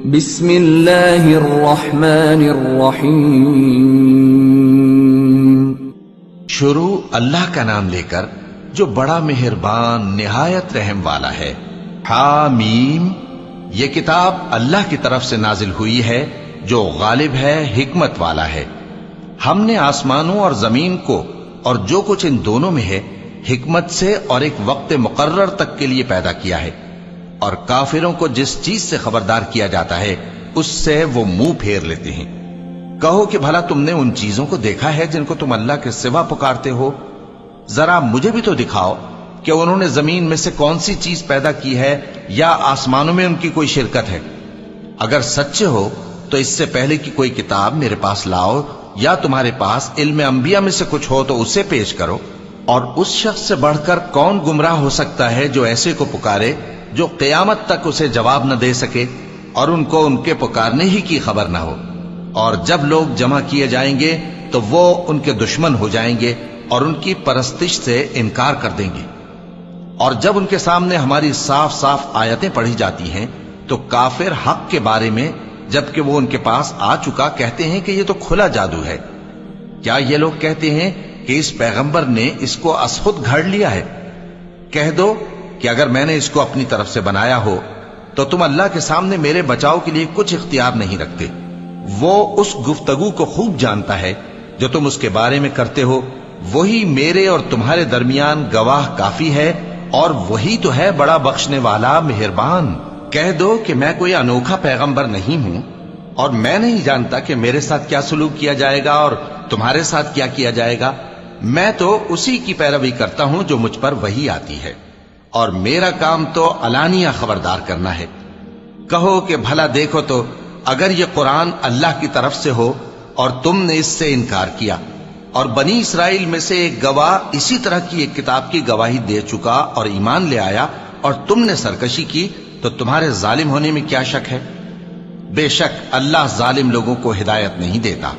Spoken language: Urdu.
بسم اللہ الرحمن الرحیم، شروع اللہ کا نام لے کر جو بڑا مہربان نہایت رحم والا ہے۔ حامیم، یہ کتاب اللہ کی طرف سے نازل ہوئی ہے جو غالب ہے، حکمت والا ہے۔ ہم نے آسمانوں اور زمین کو اور جو کچھ ان دونوں میں ہے حکمت سے اور ایک وقت مقرر تک کے لیے پیدا کیا ہے، اور کافروں کو جس چیز سے خبردار کیا جاتا ہے اس سے وہ منہ پھیر لیتے ہیں۔ کہو کہ بھلا تم نے ان چیزوں کو دیکھا ہے جن کو تم اللہ کے سوا پکارتے ہو؟ ذرا مجھے بھی تو دکھاؤ کہ انہوں نے زمین میں سے کون سی چیز پیدا کی ہے یا آسمانوں میں ان کی کوئی شرکت ہے۔ اگر سچے ہو تو اس سے پہلے کی کوئی کتاب میرے پاس لاؤ، یا تمہارے پاس علم انبیاء میں سے کچھ ہو تو اسے پیش کرو۔ اور اس شخص سے بڑھ کر کون گمراہ ہو سکتا ہے جو ایسے کو پکارے جو قیامت تک اسے جواب نہ دے سکے اور ان کو ان کے پکارنے ہی کی خبر نہ ہو۔ اور جب لوگ جمع کیے جائیں گے تو وہ ان کے دشمن ہو جائیں گے اور ان کی پرستش سے انکار کر دیں گے۔ اور جب ان کے سامنے ہماری صاف صاف آیتیں پڑھی جاتی ہیں تو کافر حق کے بارے میں جبکہ وہ ان کے پاس آ چکا کہتے ہیں کہ یہ تو کھلا جادو ہے۔ کیا یہ لوگ کہتے ہیں کہ اس پیغمبر نے اس کو از خود گھڑ لیا ہے؟ کہہ دو کہ اگر میں نے اس کو اپنی طرف سے بنایا ہو تو تم اللہ کے سامنے میرے بچاؤ کے لیے کچھ اختیار نہیں رکھتے۔ وہ اس گفتگو کو خوب جانتا ہے جو تم اس کے بارے میں کرتے ہو، وہی میرے اور تمہارے درمیان گواہ کافی ہے، اور وہی تو ہے بڑا بخشنے والا مہربان۔ کہہ دو کہ میں کوئی انوکھا پیغمبر نہیں ہوں، اور میں نہیں جانتا کہ میرے ساتھ کیا سلوک کیا جائے گا اور تمہارے ساتھ کیا کیا جائے گا۔ میں تو اسی کی پیروی کرتا ہوں جو مجھ پر وحی آتی ہے، اور میرا کام تو علانیہ خبردار کرنا ہے۔ کہو کہ بھلا دیکھو تو اگر یہ قرآن اللہ کی طرف سے ہو اور تم نے اس سے انکار کیا، اور بنی اسرائیل میں سے ایک گواہ اسی طرح کی ایک کتاب کی گواہی دے چکا اور ایمان لے آیا، اور تم نے سرکشی کی، تو تمہارے ظالم ہونے میں کیا شک ہے؟ بے شک اللہ ظالم لوگوں کو ہدایت نہیں دیتا۔